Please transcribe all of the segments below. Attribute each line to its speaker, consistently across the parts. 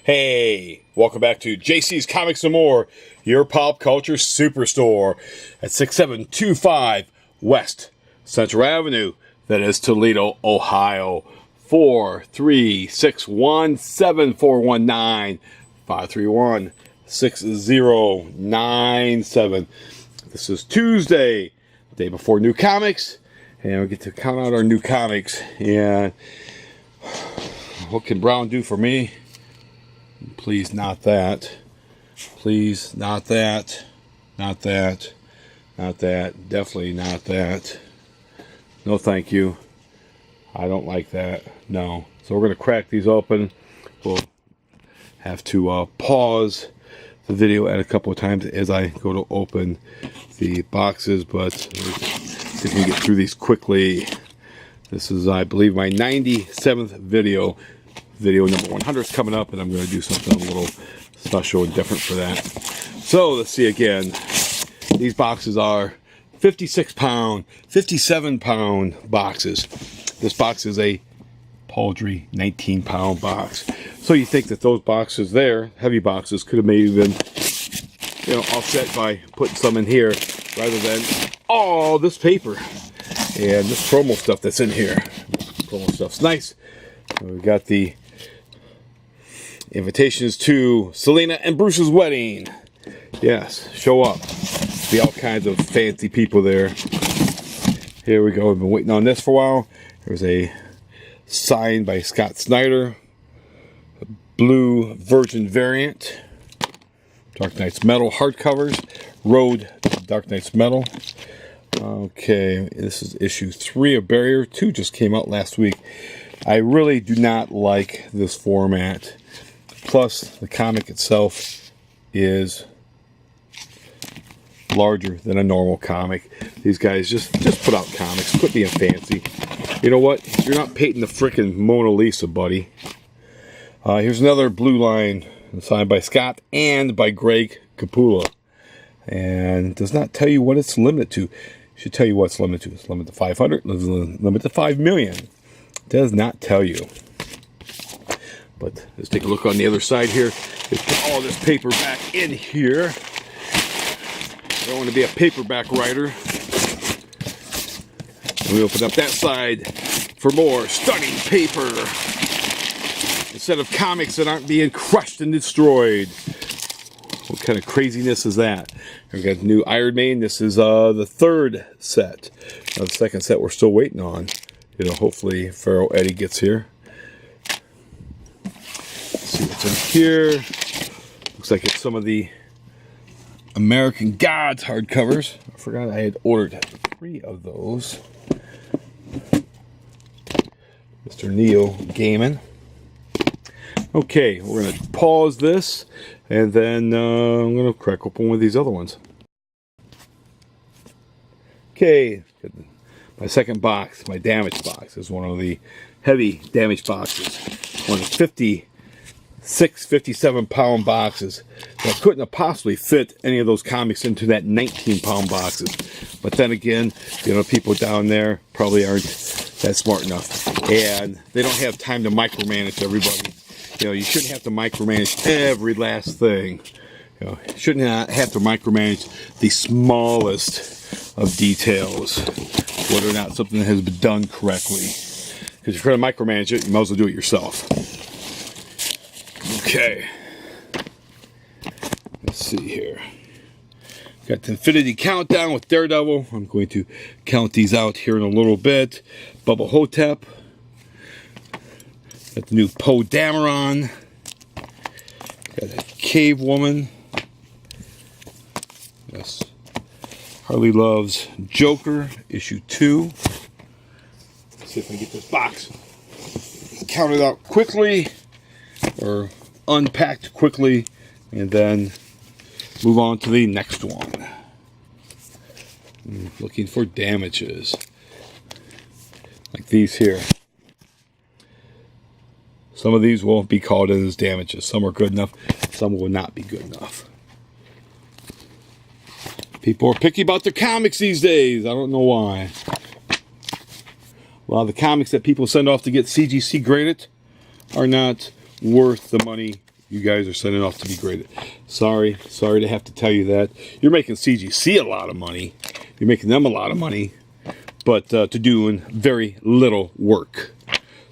Speaker 1: Hey, welcome back to JC's Comics and More, your pop culture superstore at 6725 West Central Avenue. That is Toledo, Ohio. 436174195316097. This is Tuesday, the day before new comics, and we get to count out our new comics. And what can Brown do for me? Please, not that. Please, not that. Not that. Not that. Definitely not that. No, thank you. I don't like that. No. So we're going to crack these open. We'll have to pause the video at a couple of times as I go to open the boxes, but see if we can get through these quickly. This is, I believe, my 97th video. Video number 100 is coming up, and I'm going to do something a little special and different for that. So let's see again. These boxes are 56-pound, 57-pound boxes. This box is a paltry 19-pound box. So you think that those boxes there, heavy boxes, could have maybe been, offset by putting some in here rather than all this paper and this promo stuff that's in here. Promo stuff's nice. We've got the invitations to Selena and Bruce's wedding. Yes, show up. See all kinds of fancy people there. Here we go. I've been waiting on this for a while. There's a sign by Scott Snyder. A blue Virgin variant. Dark Knight's Metal hardcovers. Road Dark Knight's Metal. Okay, this is issue 3 of Barrier. 2 just came out last week. I really do not like this format. Plus, the comic itself is larger than a normal comic. These guys just put out comics. Quit being fancy. You know what? You're not painting the frickin' Mona Lisa, buddy. Here's another blue line signed by Scott and by Greg Capullo. And it does not tell you what it's limited to. It should tell you what it's limited to. It's limited to 500. Limited to 5 million. It does not tell you. But let's take a look on the other side here. Let's put all this paper back in here. I don't want to be a paperback writer. And we open up that side for more stunning paper. Instead of comics that aren't being crushed and destroyed. What kind of craziness is that? We've got the new Iron Man. This is the third set. The second set we're still waiting on. Hopefully Pharaoh Eddie gets here. Let's see what's in here. Looks like it's some of the American Gods hardcovers. I forgot I had ordered 3 of those. Mr. Neil Gaiman. Okay, we're going to pause this, and then I'm going to crack open one of these other ones. Okay, my second box, my damaged box, is one of the heavy damaged boxes. One of the 56, 57-pound boxes that couldn't have possibly fit any of those comics into that 19-pound boxes. But then again, people down there probably aren't that smart enough, and they don't have time to micromanage everybody. You shouldn't have to micromanage every last thing. You shouldn't have to micromanage the smallest of details, whether or not something has been done correctly. Because if you're going to micromanage it, you might as well do it yourself. Okay. Let's see here. Got the Infinity Countdown with Daredevil. I'm going to count these out here in a little bit. Bubba Hotep. Got the new Poe Dameron. Got a Cave Woman. Yes. Harley Loves Joker, issue 2. Let's see if I can get this box counted out quickly, or unpacked quickly, and then move on to the next one. Looking for damages. Like these here. Some of these won't be called as damages. Some are good enough. Some will not be good enough. People are picky about their comics these days. I don't know why. Well, the comics that people send off to get CGC graded are not worth the money You guys are setting off to be great. Sorry to have to tell you that. You're making CGC a lot of money. You're making them a lot of money, but to doing very little work.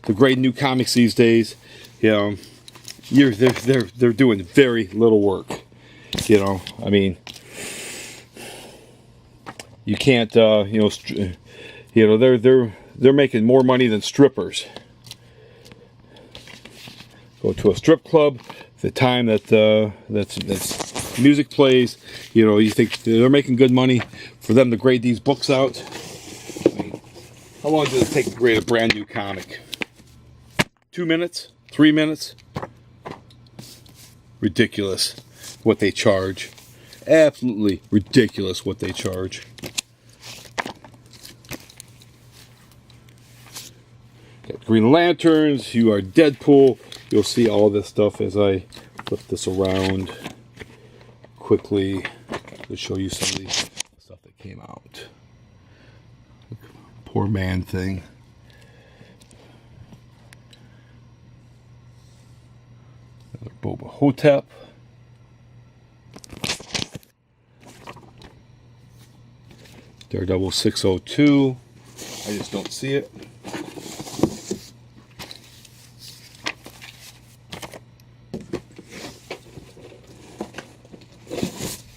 Speaker 1: The great new comics these days, you know, they're doing very little work. You know, I mean, you can't, they're making more money than strippers. Go to a strip club, the time that's music plays, you know, you think they're making good money for them to grade these books out. I mean, how long does it take to grade a brand new comic? 2 minutes? 3 minutes? Ridiculous what they charge. Absolutely ridiculous what they charge. Got Green Lanterns, you are Deadpool. You'll see all this stuff as I flip this around quickly to show you some of the stuff that came out. Poor man thing. Another Boba Hotep. Daredevil 602. I just don't see it.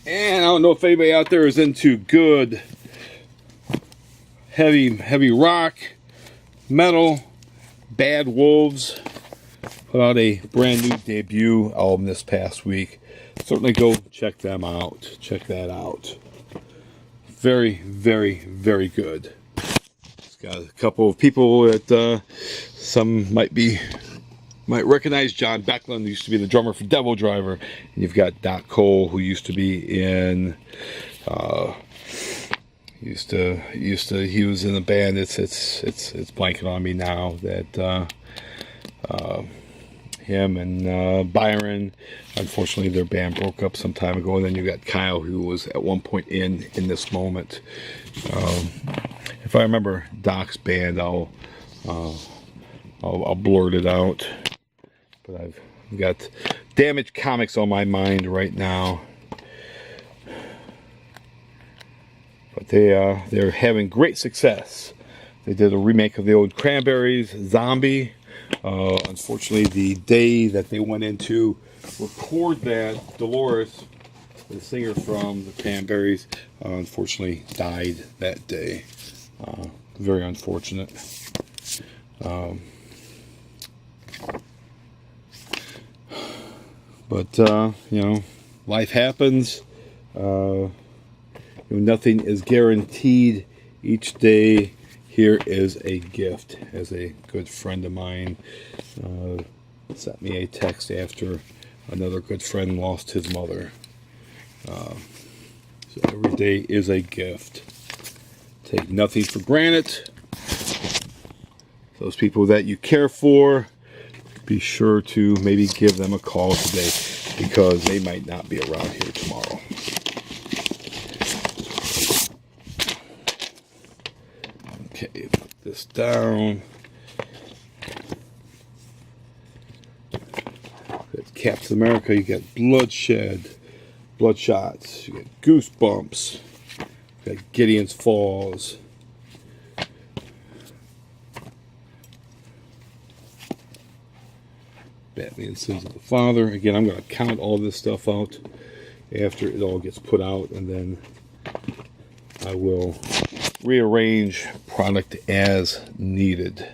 Speaker 1: And I don't know if anybody out there is into good heavy rock, metal. Bad Wolves put out a brand new debut album this past week. Certainly go check them out. Check that out. Very, very, very good. It's got a couple of people that some might recognize. John Becklin, who used to be the drummer for Devil Driver, and you've got Doc Cole, who used to be in he was in the band. It's blanking on me now. That him and Byron, unfortunately their band broke up some time ago, and then you got Kyle, who was at one point in this moment. If I remember Doc's band, I'll blurt it out. But I've got Damage Comics on my mind right now. But they're having great success. They did a remake of the old Cranberries, Zombie. Unfortunately, the day that they went in to record that, Dolores, the singer from the Cranberries, unfortunately died that day. Very unfortunate. But life happens. Nothing is guaranteed. Each day here is a gift. As a good friend of mine sent me a text after another good friend lost his mother. So every day is a gift. Take nothing for granted. Those people that you care for, be sure to maybe give them a call today, because they might not be around here tomorrow. Okay, put this down. Captain America, you got Bloodshed, Bloodshots, you got Goosebumps, you got Gideon's Falls. Batman Sins of the Father. Again, I'm going to count all this stuff out after it all gets put out, and then I will rearrange product as needed.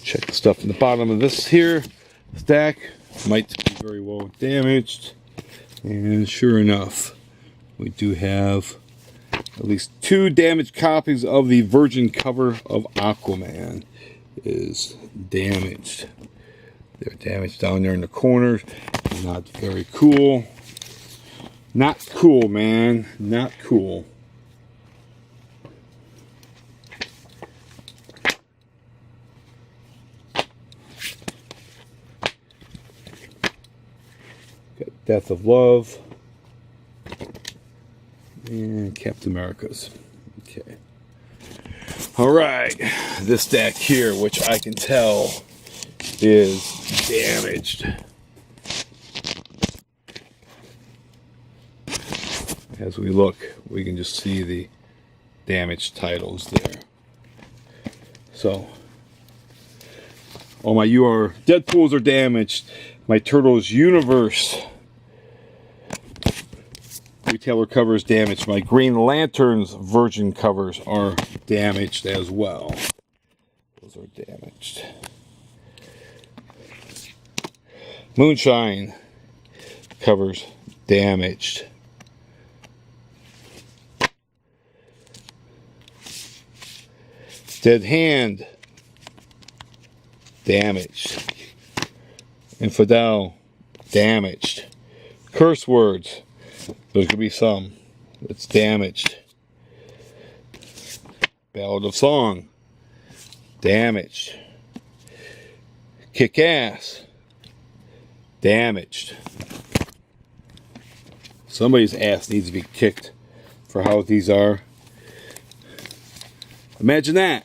Speaker 1: Check the stuff in the bottom of this here stack. Might be very well damaged. And sure enough, we do have at least 2 damaged copies of the Virgin cover of Aquaman is damaged. They're damaged down there in the corners. Not very cool. Not cool, man. Not cool. Death of Love. And Captain America's. Okay. All right. This stack here, which I can tell is damaged. As we look, we can just see the damaged titles there. So, all my Deadpools are damaged. My Turtles Universe retailer covers damaged. My Green Lanterns Virgin covers are damaged as well. Those are damaged. Moonshine covers damaged. Dead Hand damaged. Infidel damaged. Curse Words, there's gonna be some. It's damaged. Ballad of Song damaged. Kick Ass damaged. Somebody's ass needs to be kicked for how these are. Imagine that.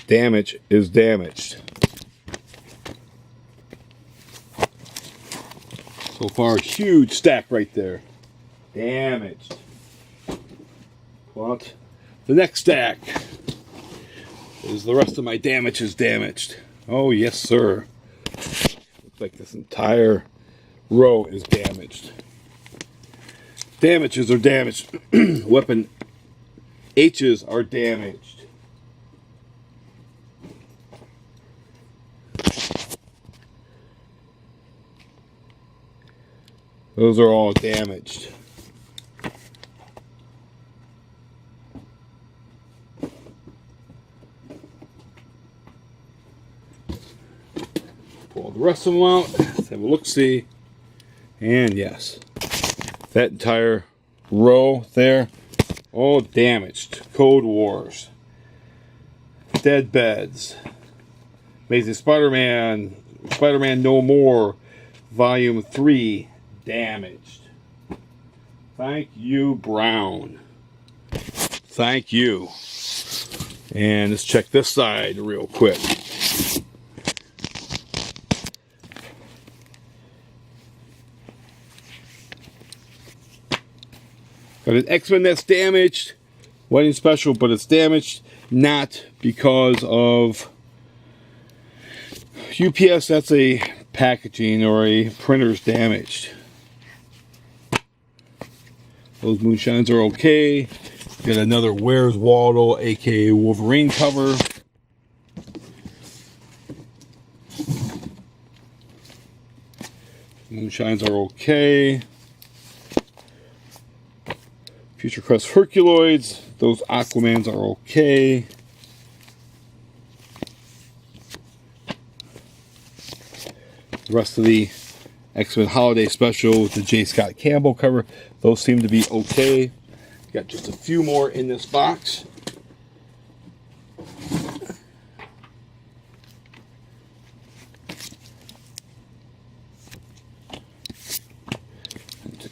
Speaker 1: Damage is damaged. So far, huge stack right there. Damaged. But the next stack is the rest of my damage is damaged. Oh, yes, sir. Looks like this entire row is damaged. Damages are damaged. Weapon H's are damaged. Those are all damaged. Pull the rest of them out. Let's have a look-see. And yes, that entire row there, all damaged. Code Wars. Dead Beds. Amazing Spider-Man. Spider-Man No More. Volume 3. Damaged. Thank you, Brown. Thank you. And let's check this side real quick. Got an X-Men that's damaged. Wedding Special, but it's damaged. Not because of UPS, that's a packaging or a printer's damaged. Those Moonshines are okay. Got another Where's Waldo, aka Wolverine cover. Moonshines are okay. Future Crest Herculoids, those Aquamans are okay. The rest of the X-Men Holiday Special with the J. Scott Campbell cover, those seem to be okay. Got just a few more in this box.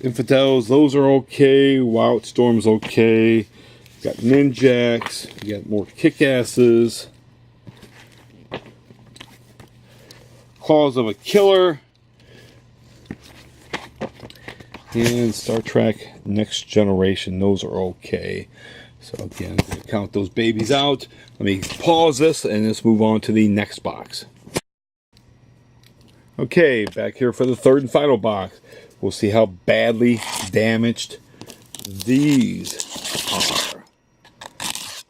Speaker 1: Infidels, those are okay. Wildstorm's okay. Got Ninjax. You got more Kick-Asses. Claws of a Killer. And Star Trek Next Generation. Those are okay. So again, I'm going to count those babies out. Let me pause this and let's move on to the next box. Okay, back here for the third and final box. We'll see how badly damaged these are.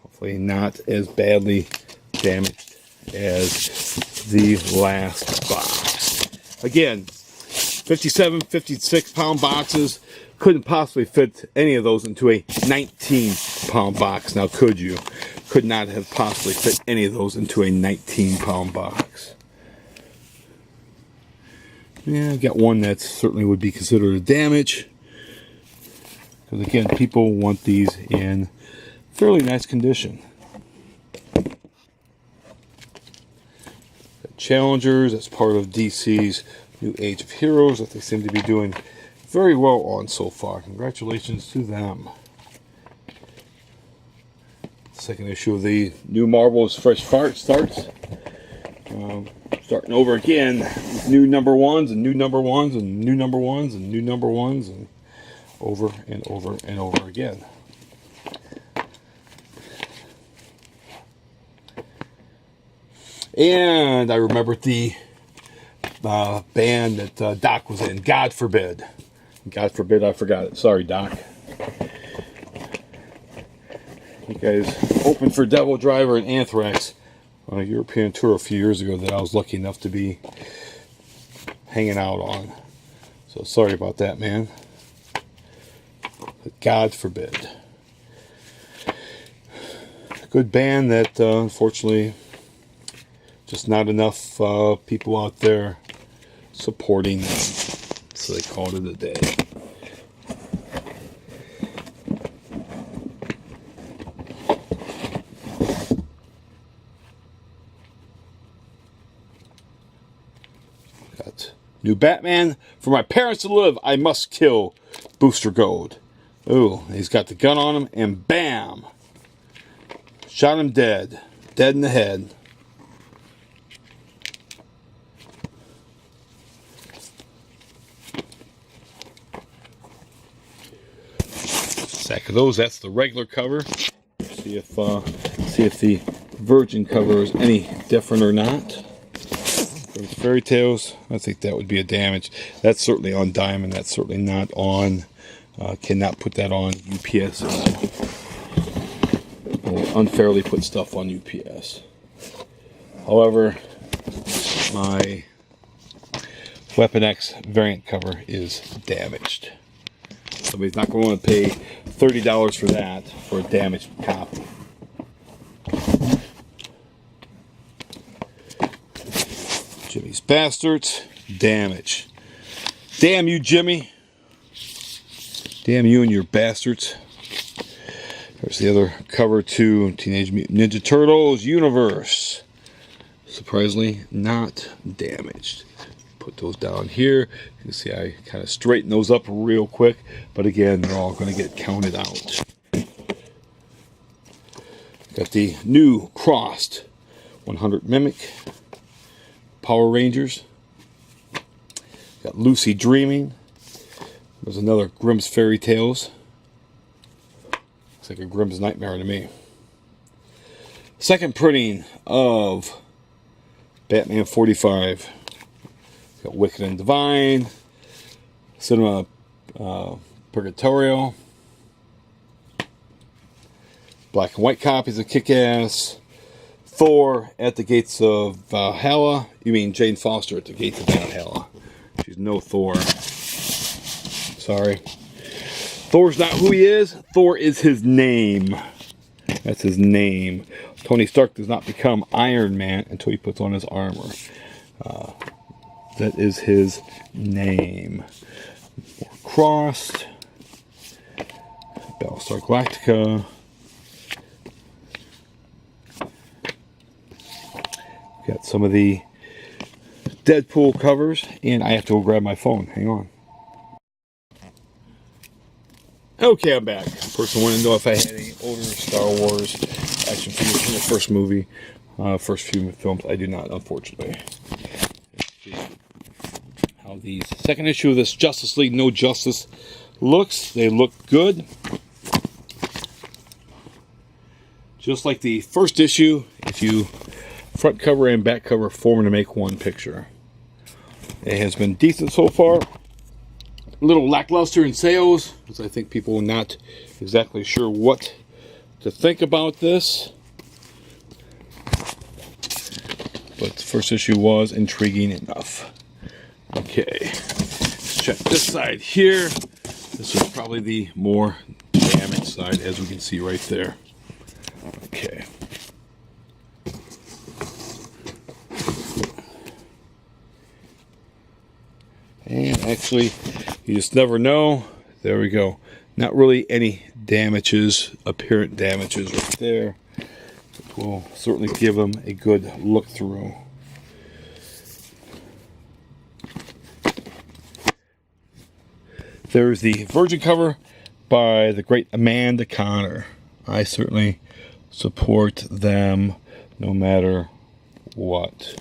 Speaker 1: Hopefully not as badly damaged as the last box. Again, 57, 56 pound boxes. Couldn't possibly fit any of those into a 19 pound box. Now could you? Could not have possibly fit any of those into a 19 pound box. Yeah, I've got one that certainly would be considered a damage. Because again, people want these in fairly nice condition. Got Challengers, that's part of DC's New Age of Heroes that they seem to be doing very well on so far. Congratulations to them. Second issue of the new Marvel's Fresh Start starts. Starting over again with new number ones and new number ones and new number ones and new number ones and over and over and over again. And I remembered the band that Doc was in, God Forbid. God forbid I forgot it. Sorry, Doc. You guys opened for Devil Driver and Anthrax on a European tour a few years ago that I was lucky enough to be hanging out on. So sorry about that, man. But God forbid. Good band that unfortunately just not enough people out there supporting them. So they called it a day. New Batman. For my parents to live, I must kill Booster Gold. Ooh, he's got the gun on him, and bam! Shot him dead. Dead in the head. Sack of those. That's the regular cover. See if the Virgin cover is any different or not. Fairy Tales, I think that would be a damage. That's certainly on Diamond. That's certainly not on. Cannot put that on UPS. Unfairly put stuff on UPS. However, my Weapon X variant cover is damaged. Somebody's not going to want to pay $30 for that for a damaged copy. Jimmy's Bastards, damage. Damn you, Jimmy. Damn you and your bastards. There's the other cover to Teenage Mutant Ninja Turtles Universe. Surprisingly, not damaged. Put those down here. You can see I kind of straighten those up real quick, but again, they're all going to get counted out. Got the new crossed 100 Mimic. Power Rangers. Got Lucy Dreaming. There's another Grimm's Fairy Tales. Looks like a Grimm's Nightmare to me. Second printing of Batman 45. Got Wicked and Divine. Cinema Purgatorio. Black and white copies of Kick-Ass. Thor at the Gates of Valhalla. You mean Jane Foster at the Gates of Valhalla. She's no Thor. Sorry. Thor's not who he is. Thor is his name. That's his name. Tony Stark does not become Iron Man until he puts on his armor. That is his name. More Crossed. Battlestar Galactica. Got some of the Deadpool covers, and I have to go grab my phone. Hang on. Okay, I'm back. First, I want to know if I had any older Star Wars action figures from the first movie, first few films. I do not, unfortunately. Let's see how the second issue of this Justice League No Justice looks. They look good. Just like the first issue, if you front cover and back cover forming to make one picture. It has been decent so far. A little lackluster in sales, because I think people are not exactly sure what to think about this. But the first issue was intriguing enough. Okay, let's check this side here. This is probably the more damaged side, as we can see right there. Okay. And actually, you just never know. There we go. Not really any damages, apparent damages right there. But we'll certainly give them a good look through. There's the Virgin cover by the great Amanda Conner. I certainly support them no matter what.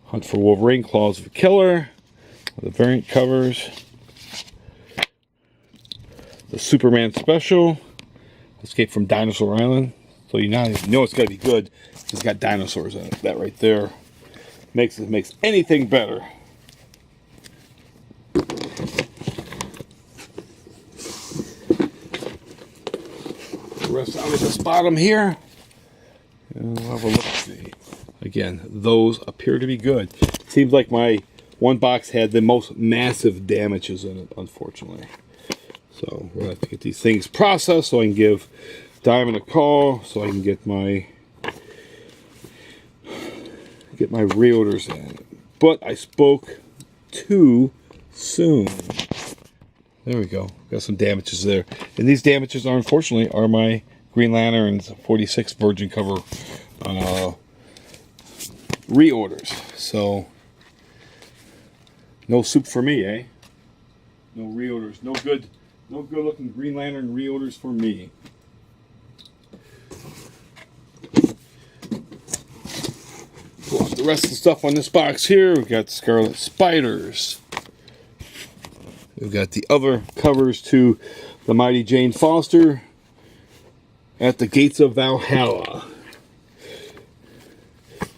Speaker 1: Hunt for Wolverine, Claws of a Killer, the variant covers, the Superman Special, Escape from Dinosaur Island. So you know it's got to be good. It's got dinosaurs in it. That right there makes anything better. The rest out of this bottom here. And we'll have a look. See. Again, those appear to be good. Seems like my one box had the most massive damages in it, unfortunately. So we're going to have to get these things processed so I can give Diamond a call, so I can get my reorders in. But I spoke too soon. There we go. Got some damages there. And these damages are, unfortunately, are my Green Lantern's 46 Virgin cover reorders. So no soup for me, eh? No reorders. No good looking Green Lantern reorders for me. Pull out the rest of the stuff on this box here. We've got Scarlet Spiders. We've got the other covers to the Mighty Jane Foster at the Gates of Valhalla.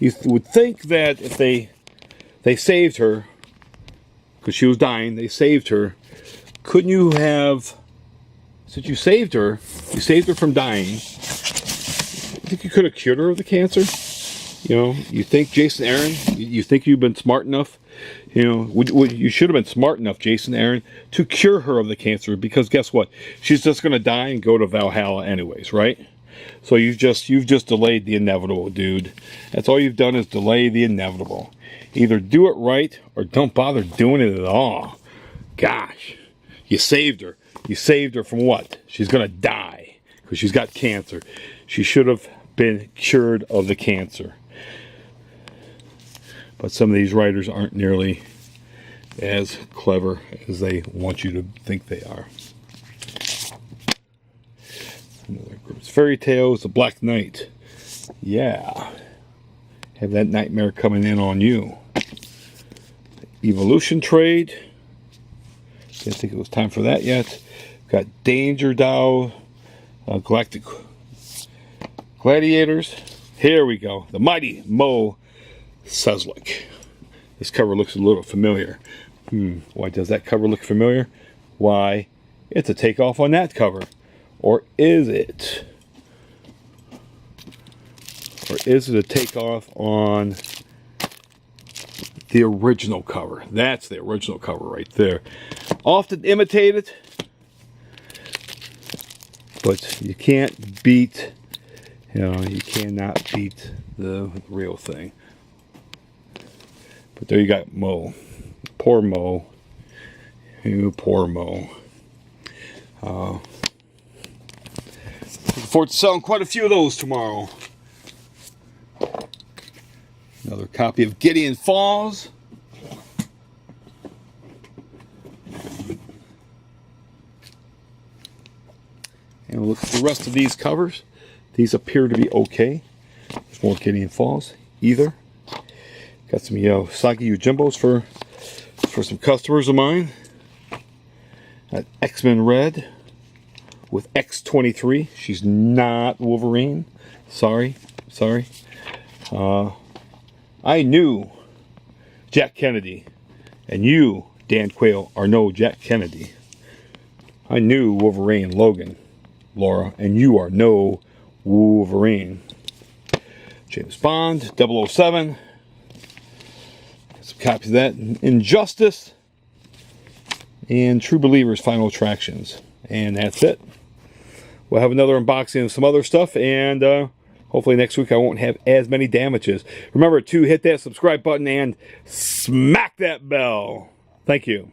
Speaker 1: You would think that if they saved her, because she was dying, they saved her. Couldn't you have, since you saved her from dying, you think you could have cured her of the cancer? You know, you think Jason Aaron, you think you've been smart enough, you know, you should have been smart enough, Jason Aaron, to cure her of the cancer, because guess what? She's just going to die and go to Valhalla anyways, right? So you've just delayed the inevitable, dude. That's all you've done is delay the inevitable. Either do it right or don't bother doing it at all. Gosh, you saved her. You saved her from what? She's going to die because she's got cancer. She should have been cured of the cancer. But some of these writers aren't nearly as clever as they want you to think they are. Another group's Fairy Tales, The Black Knight. Yeah. Have that nightmare coming in on you. Evolution Trade. Didn't think it was time for that yet. Got Danger Dow, Galactic Gladiators. Here we go. The Mighty Mo Seslik. This cover looks a little familiar. Why does that cover look familiar? Why, it's a takeoff on that cover. Or is it? Or is it a takeoff on the original cover? That's the original cover right there. Often imitated, but you can't beat, you cannot beat the real thing. But there you got Mo. Poor Mo. You poor Mo. Looking forward to selling quite a few of those tomorrow. Another copy of Gideon Falls. And we'll look at the rest of these covers. These appear to be okay. There's more Gideon Falls. Either. Got some Sagi Ujimbos for some customers of mine. Got X-Men Red with X-23. She's not Wolverine. Sorry. I knew Jack Kennedy, and you, Dan Quayle, are no Jack Kennedy. I knew Wolverine, Logan, Laura, and you are no Wolverine. James Bond, 007. Some copies of that. Injustice. And True Believers, Final Attractions. And that's it. We'll have another unboxing of some other stuff, and hopefully next week I won't have as many damages. Remember to hit that subscribe button and smack that bell. Thank you.